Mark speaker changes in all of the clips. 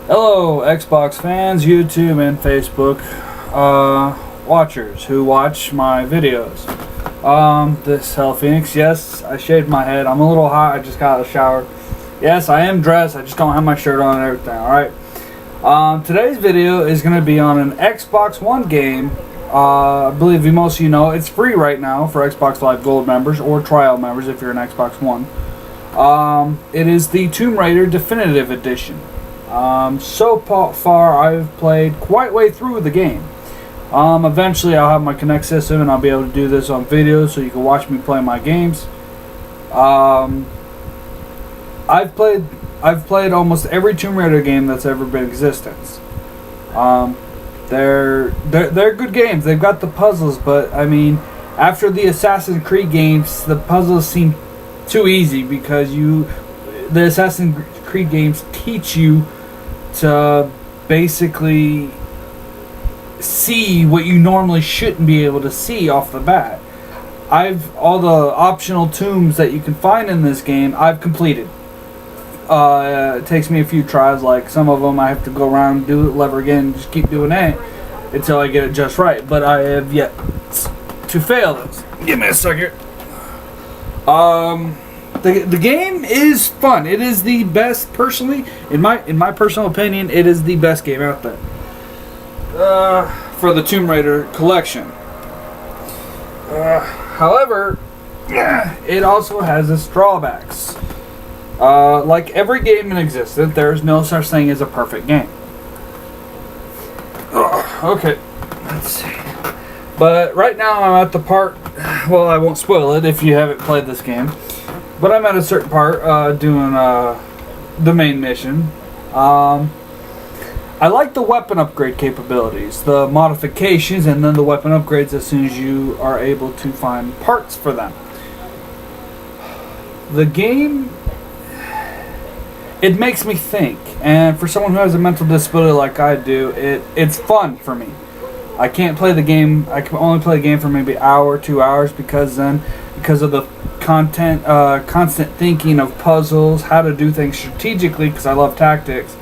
Speaker 1: Hello, Xbox fans, YouTube, and Facebook watchers who watch my videos. This Hell Phoenix. Yes, I shaved my head. I'm a little hot. I just got out of the shower. Yes, I am dressed. I just don't have my shirt on and everything. Alright. Today's video is going to be on an Xbox One game. I believe most of you know it's free right now for Xbox Live Gold members or trial members if you're an Xbox One. It is the Tomb Raider Definitive Edition. So far I've played quite way through the game. Eventually I'll have my Kinect system and I'll be able to do this on video so you can watch me play my games. I've played almost every Tomb Raider game that's ever been in existence. They're good games. They've got the puzzles, but I mean, after the Assassin's Creed games, the puzzles seem too easy because the Assassin's Creed games teach you to basically see what you normally shouldn't be able to see off the bat. All the optional tombs that you can find in this game I've completed. It takes me a few tries. Like some of them I have to go around and do it lever again and just keep doing it until I get it just right, but I have yet to fail this. Give me a second. The game is fun. It is the best, personally, in my personal opinion, it is the best game out there. For the Tomb Raider collection. However, it also has its drawbacks. Like every game in existence, there's no such thing as a perfect game. Okay, let's see. But right now I'm at the part, well, I won't spoil it if you haven't played this game. But I'm at a certain part doing the main mission. I like the weapon upgrade capabilities, the modifications, and then the weapon upgrades as soon as you are able to find parts for them. The game, it makes me think, and for someone who has a mental disability like I do, it's fun for me. I can't play the game. I can only play the game for maybe an hour, 2 hours, because of the constant thinking of puzzles, how to do things strategically, because I love tactics.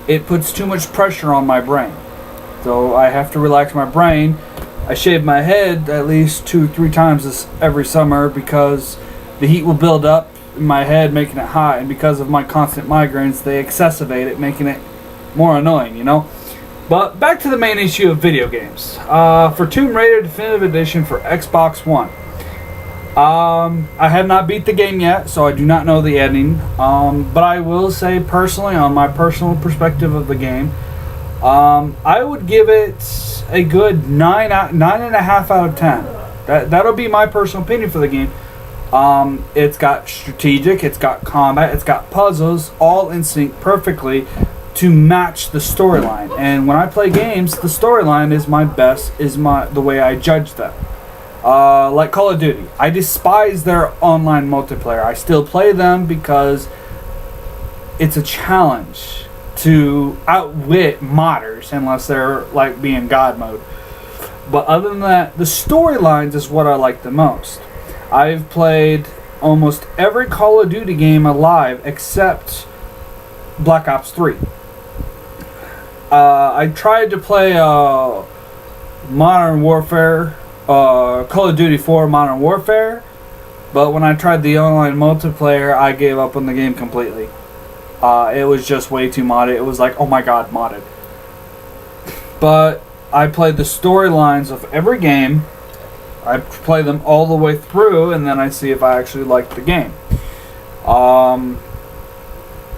Speaker 1: It puts too much pressure on my brain. So I have to relax my brain. I shave my head at least 2-3 times every summer because the heat will build up in my head, making it hot, and because of my constant migraines, they excessivate it, making it more annoying, you know? But back to the main issue of video games. For Tomb Raider Definitive Edition for Xbox One. I have not beat the game yet, so I do not know the ending. But I will say personally, on my personal perspective of the game, I would give it a good 9.5 out of 10. That'll be my personal opinion for the game. It's got strategic, it's got combat, it's got puzzles, all in sync perfectly to match the storyline. And when I play games, the storyline is the way I judge them. Like Call of Duty, I despise their online multiplayer. I still play them because it's a challenge to outwit modders, unless they're like being God mode. But other than that, the storylines is what I like the most. I've played almost every Call of Duty game alive except Black Ops 3. I tried to play Modern Warfare, Call of Duty 4 Modern Warfare, but when I tried the online multiplayer, I gave up on the game completely. It was just way too modded. It was like, oh my god, modded. But I played the storylines of every game. I play them all the way through, and then I see if I actually like the game.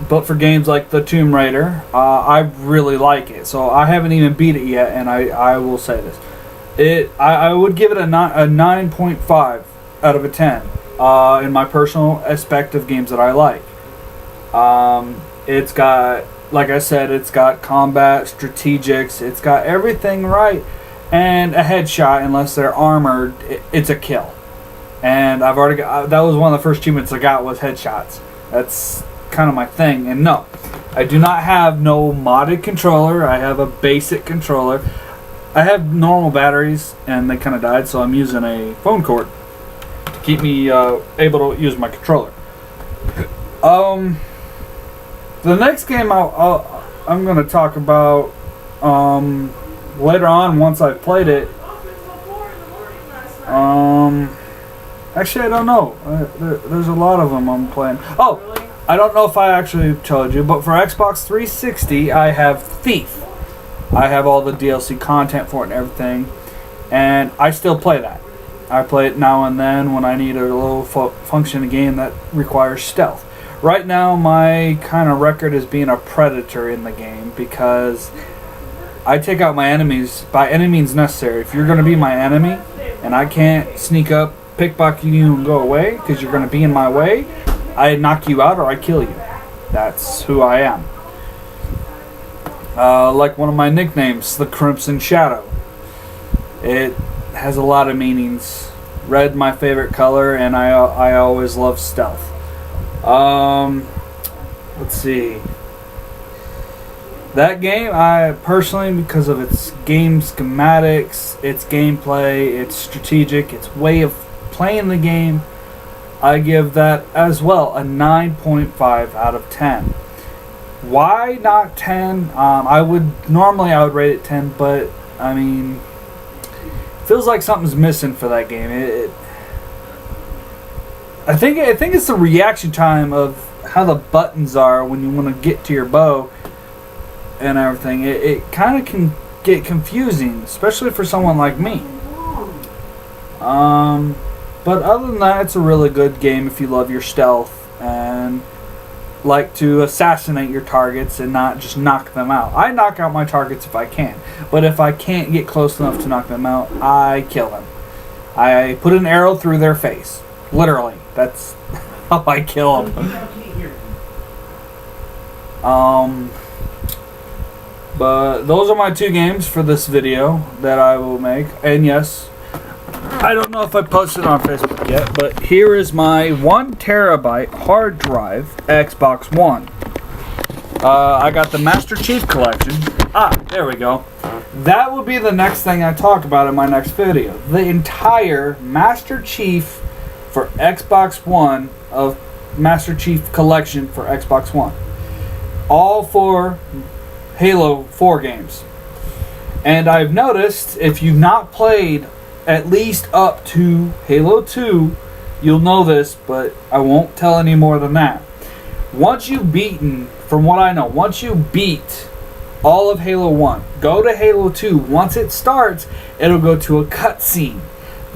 Speaker 1: But for games like the Tomb Raider, I really like it. So I haven't even beat it yet, and I will say this. I would give it a 9.5 out of a 10 in my personal aspect of games that I like. It's got, like I said, it's got combat, strategics, it's got everything right, and a headshot, unless they're armored, it's a kill. And I've already got, that was one of the first achievements I got was headshots. That's kind of my thing. And no, I do not have no modded controller. I have a basic controller. I have normal batteries, and they kind of died, so I'm using a phone cord to keep me able to use my controller. The next game I'm gonna talk about later on once I've played it. Actually, I don't know. There's a lot of them I'm playing. Oh, I don't know if I actually told you, but for Xbox 360, I have Thief. I have all the DLC content for it and everything, and I still play that. I play it now and then when I need a little functioning game that requires stealth. Right now, my kind of record is being a predator in the game because I take out my enemies by any means necessary. If you're going to be my enemy and I can't sneak up, pickpocket you and go away because you're going to be in my way, I knock you out or I kill you. That's who I am. Like one of my nicknames, the Crimson Shadow. It has a lot of meanings. Red, my favorite color, and I always love stealth. Let's see. That game, I personally, because of its game schematics, its gameplay, its strategic, its way of playing the game, I give that as well a 9.5 out of 10. Why not 10? I would rate it 10, but I mean, feels like something's missing for that game. I think it's the reaction time of how the buttons are when you want to get to your bow and everything. It kind of can get confusing, especially for someone like me. But other than that, it's a really good game if you love your stealth and like to assassinate your targets and not just knock them out. I knock out my targets if I can, but if I can't get close enough to knock them out, I kill them. I put an arrow through their face. Literally. That's how I kill them. But those are my two games for this video that I will make. And yes, I don't know if I posted on Facebook yet, but here is my 1 terabyte hard drive Xbox One. I got the Master Chief Collection. There we go. That will be the next thing I talk about in my next video. The entire Master Chief for Xbox One of Master Chief Collection for Xbox One. All 4 Halo 4 games. And I've noticed if you've not played at least up to Halo 2, you'll know this, but I won't tell any more than that. Once you've beaten, from what I know, once you beat all of Halo 1, go to Halo 2. Once it starts, it'll go to a cutscene.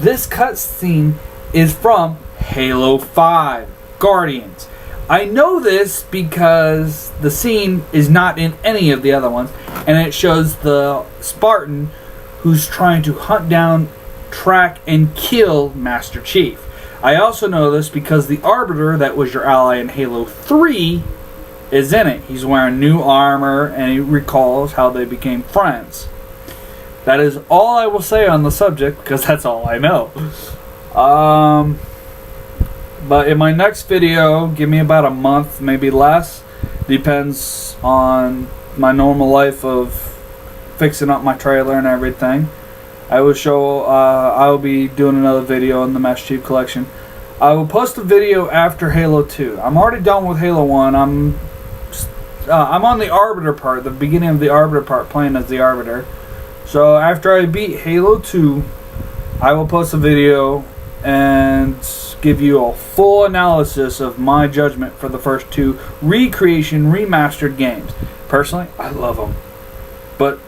Speaker 1: This cutscene is from Halo 5, Guardians. I know this because the scene is not in any of the other ones, and it shows the Spartan who's trying to hunt down, track, and kill Master Chief. I also know this because the Arbiter that was your ally in Halo 3 is in it. He's wearing new armor and he recalls how they became friends. That is all I will say on the subject because that's all I know. But in my next video, give me about a month, maybe less. Depends on my normal life of fixing up my trailer and everything. I will be doing another video on the Master Chief Collection. I will post a video after Halo 2. I'm already done with Halo 1. I'm on the Arbiter part, the beginning of the Arbiter part, playing as the Arbiter. So after I beat Halo 2, I will post a video and give you a full analysis of my judgment for the first 2 remastered games. Personally, I love them. But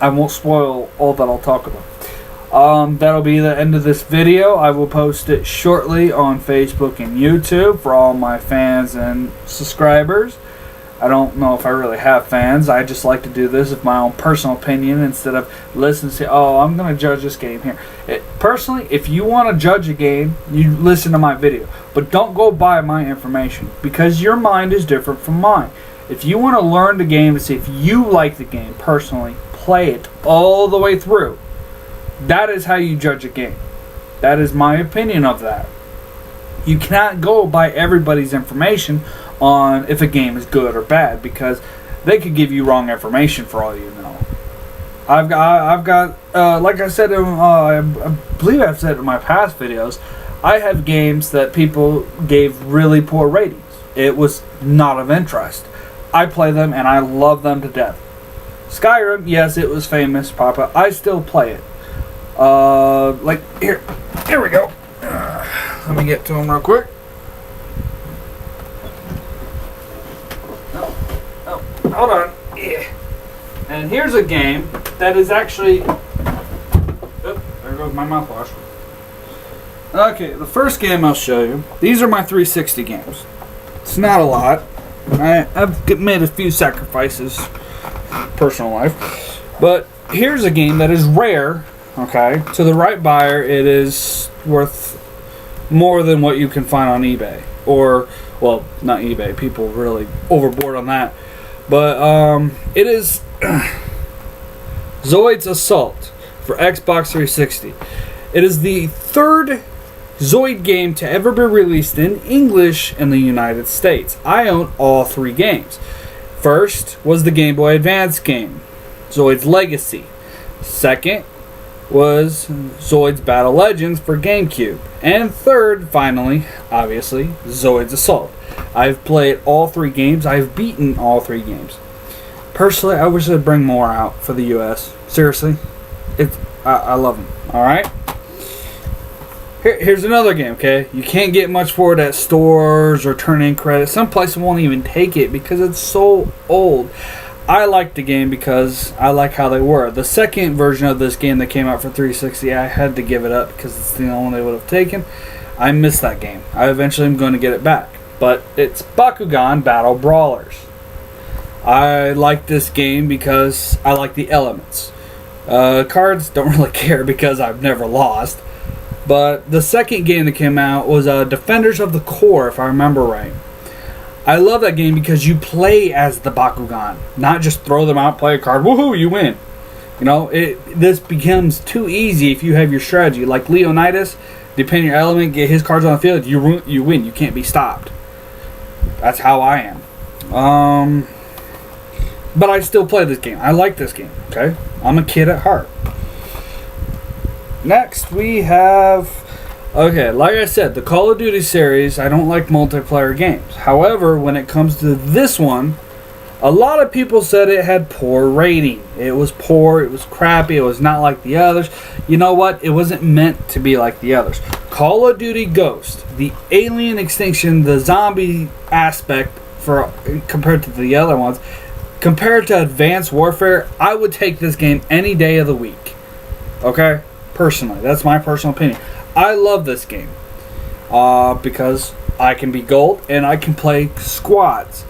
Speaker 1: I won't spoil all that I'll talk about. That'll be the end of this video. I will post it shortly on Facebook and YouTube for all my fans and subscribers. I don't know if I really have fans. I just like to do this with my own personal opinion instead of listen and say, oh, I'm going to judge this game here. Personally, if you want to judge a game, you listen to my video. But don't go by my information because your mind is different from mine. If you want to learn the game and see if you like the game personally, play it all the way through. That is how you judge a game. That is my opinion of that. You cannot go by everybody's information on if a game is good or bad because they could give you wrong information for all you know. I've got like I said, I believe I've said in my past videos, I have games that people gave really poor ratings. It was not of interest. I play them and I love them to death. Skyrim, yes, it was famous, Papa. I still play it. Like, here we go. Let me get to them real quick. Oh, hold on. Yeah. And here's a game that is actually... Oh, there goes my mouthwash. Okay, the first game I'll show you. These are my 360 games. It's not a lot. I've made a few sacrifices personal life. But here's a game that is rare, okay? To the right buyer, it is worth more than what you can find on eBay. Or, well, not eBay. People really overboard on that. But it is Zoid's Assault for Xbox 360. It is the third Zoid game to ever be released in English in the United States. I own all three games. First was the Game Boy Advance game, Zoid's Legacy. Second was Zoid's Battle Legends for GameCube. And third, finally, obviously, Zoid's Assault. I've played all three games. I've beaten all three games. Personally, I wish they'd bring more out for the US. Seriously. I love them. Alright? Here's another game, okay? You can't get much for it at stores or turn in credit. Some places won't even take it because it's so old. I like the game because I like how they were. The second version of this game that came out for 360, I had to give it up because it's the only one they would have taken. I missed that game. I eventually am going to get it back. But it's Bakugan Battle Brawlers. I like this game because I like the elements. Cards, don't really care because I've never lost. But the second game that came out was Defenders of the Core, if I remember right. I love that game because you play as the Bakugan, not just throw them out, play a card, woohoo, you win. You know, this becomes too easy if you have your strategy. Like Leonidas, depending on your element, get his cards on the field, you win. You can't be stopped. That's how I am. But I still play this game. I like this game, okay? I'm a kid at heart. Next, we have... Okay, like I said, the Call of Duty series, I don't like multiplayer games. However, when it comes to this one, a lot of people said it had poor rating. It was poor, it was crappy, it was not like the others. You know what? It wasn't meant to be like the others. Call of Duty Ghost, the alien extinction, the zombie aspect compared to the other ones, compared to Advanced Warfare, I would take this game any day of the week. Okay? Personally, that's my personal opinion. I love this game because I can be gold and I can play squads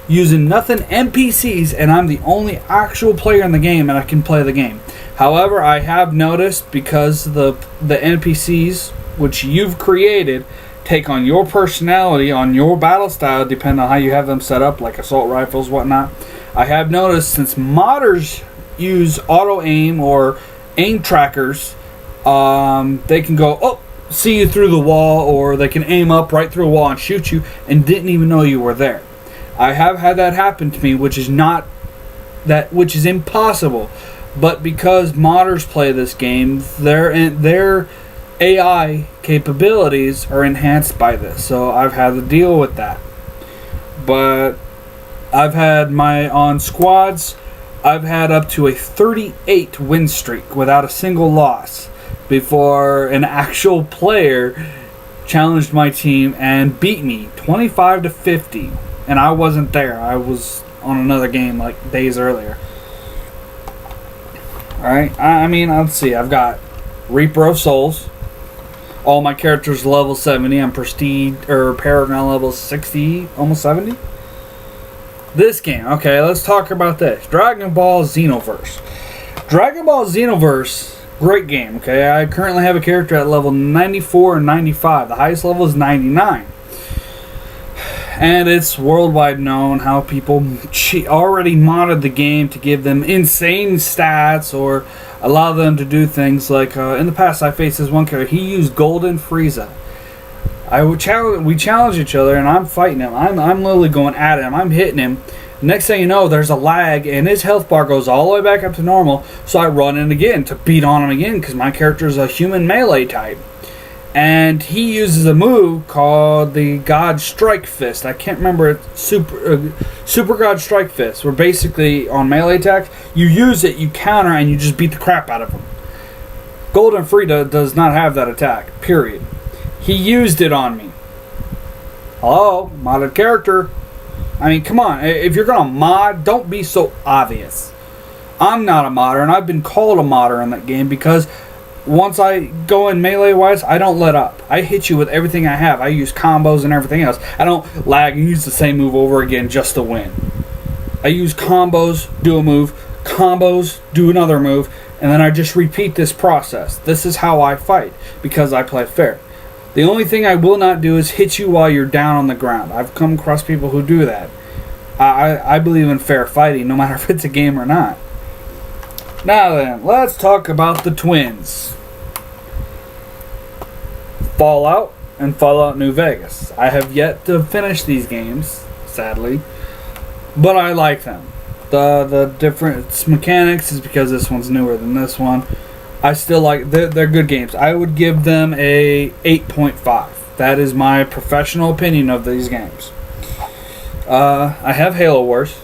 Speaker 1: using nothing NPCs, and I'm the only actual player in the game and I can play the game. However, I have noticed because the NPCs which you've created take on your personality, on your battle style, depending on how you have them set up, like assault rifles, whatnot. I have noticed since modders use auto aim or aim trackers, they can go, see you through the wall, or they can aim up right through a wall and shoot you and didn't even know you were there. I have had that happen to me, which is impossible. But because modders play this game, their AI capabilities are enhanced by this. So I've had to deal with that. But I've had on squads, I've had up to a 38 win streak without a single loss before an actual player challenged my team and beat me 25-50, and I wasn't there. I was on another game like days earlier. Alright, I mean, let's see. I've got Reaper of Souls. All my characters level 70. I'm Prestige or Paragon level 60, almost 70. This game, okay, let's talk about this. Dragon Ball Xenoverse. Dragon Ball Xenoverse, great game, okay? I currently have a character at level 94 and 95. The highest level is 99. And it's worldwide known how people already modded the game to give them insane stats or allow them to do things like, in the past I faced this one character, he used Golden Frieza. We challenge each other and I'm fighting him. I'm literally going at him. I'm hitting him. Next thing you know, there's a lag and his health bar goes all the way back up to normal. So I run in again to beat on him again because my character is a human melee type. And he uses a move called the God Strike Fist. I can't remember it. Super God Strike Fist. Where basically on melee attacks, you use it, you counter, and you just beat the crap out of him. Golden Frida does not have that attack. Period. He used it on me. Hello, modded character. I mean, come on. If you're gonna mod, don't be so obvious. I'm not a modder, and I've been called a modder in that game because once I go in melee-wise, I don't let up. I hit you with everything I have. I use combos and everything else. I don't lag and use the same move over again just to win. I use combos, do a move, combos, do another move, and then I just repeat this process. This is how I fight, because I play fair. The only thing I will not do is hit you while you're down on the ground. I've come across people who do that. I believe in fair fighting, no matter if it's a game or not. Now then, let's talk about the twins. Fallout and Fallout New Vegas. I have yet to finish these games, sadly, but I like them. The different mechanics is because this one's newer than this one. I still like, they're good games. I would give them a 8.5. That is my professional opinion of these games. I have Halo Wars.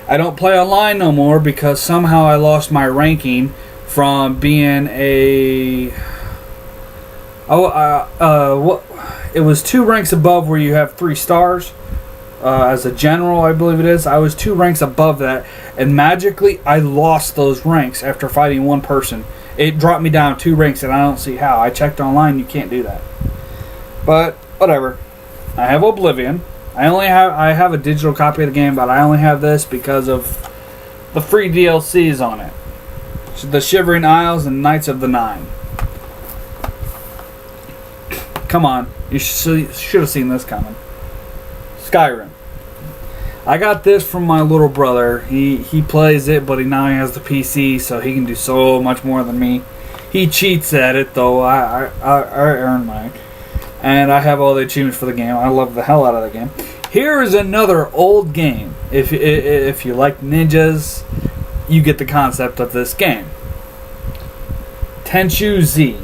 Speaker 1: I don't play online no more because somehow I lost my ranking from being a... it was 2 ranks above where you have 3 stars. As a general, I believe it is. I was 2 ranks above that, and magically I lost those ranks after fighting one person. It dropped me down 2 ranks, and I don't see how. I checked online, you can't do that. But whatever. I have Oblivion. I have a digital copy of the game, but I only have this because of the free DLCs on it. The Shivering Isles and Knights of the Nine. Come on, you should have seen this coming. Skyrim. I got this from my little brother. He plays it, but now he has the PC, so he can do so much more than me. He cheats at it, though. I earn mine. And I have all the achievements for the game. I love the hell out of the game. Here is another old game. If you like ninjas, you get the concept of this game. Tenchu Z.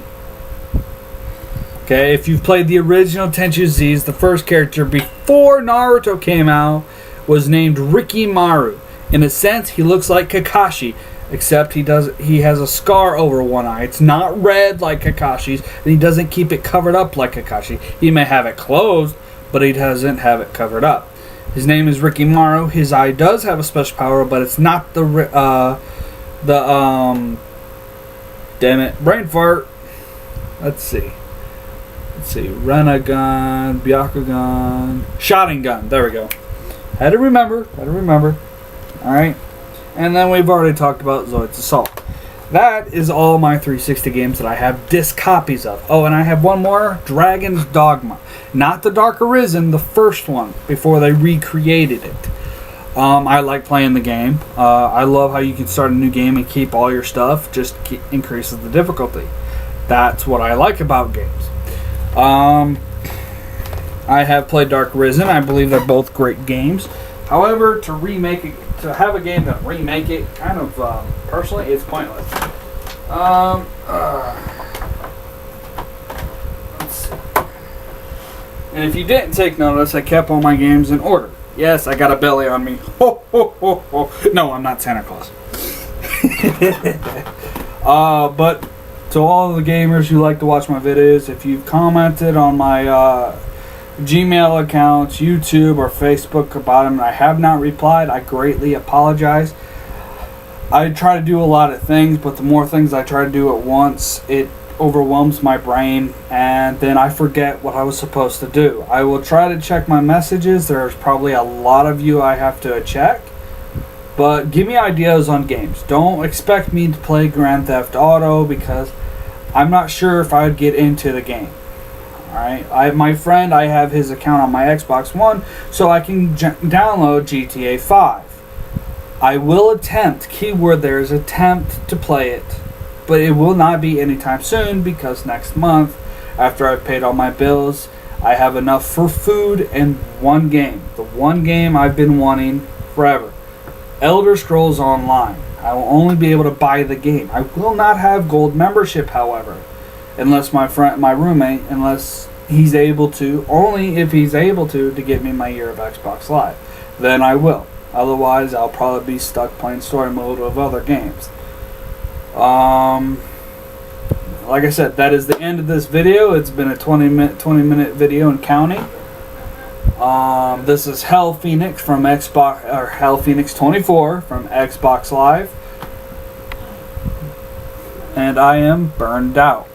Speaker 1: Okay, if you've played the original Tenchu Z's, the first character before Naruto came out was named Rikimaru. In a sense, he looks like Kakashi, except he has a scar over one eye. It's not red like Kakashi's, and he doesn't keep it covered up like Kakashi. He may have it closed, but he doesn't have it covered up. His name is Rikimaru. His eye does have a special power, but it's not damn it, brain fart. Let's see, Renegon, Byakugan, Sharingan. There we go. Had to remember. Alright. And then we've already talked about Zoid's Assault. That is all my 360 games that I have disc copies of. Oh, and I have one more, Dragon's Dogma. Not the Dark Arisen, the first one, before they recreated it. I like playing the game. I love how you can start a new game and keep all your stuff. Just increases the difficulty. That's what I like about games. I have played Dark Arisen. I believe they're both great games. However, to have a game that remake it, kind of, personally, it's pointless. Let's see. And if you didn't take notice, I kept all my games in order. Yes, I got a belly on me. Ho, ho, ho, ho. No, I'm not Santa Claus. But to all the gamers who like to watch my videos, if you've commented on my Gmail accounts, YouTube, or Facebook about them, and I have not replied, I greatly apologize. I try to do a lot of things, but the more things I try to do at once, it overwhelms my brain, and then I forget what I was supposed to do. I will try to check my messages. There's probably a lot of you I have to check, but give me ideas on games. Don't expect me to play Grand Theft Auto, because I'm not sure if I would get into the game. Alright, I have his account on my Xbox One, so I can download GTA 5. I will attempt, keyword there is attempt, to play it, but it will not be anytime soon, because next month, after I've paid all my bills, I have enough for food and one game. The one game I've been wanting forever. Elder Scrolls Online. I will only be able to buy the game. I will not have gold membership, however. unless my roommate, unless he's able to, only if he's able to get me my year of Xbox Live. Then I will. Otherwise, I'll probably be stuck playing story mode of other games. Like I said, that is the end of this video. It's been a 20 minute video and counting. This is Hell Phoenix from Xbox, or Hell Phoenix 24 from Xbox Live. And I am burned out.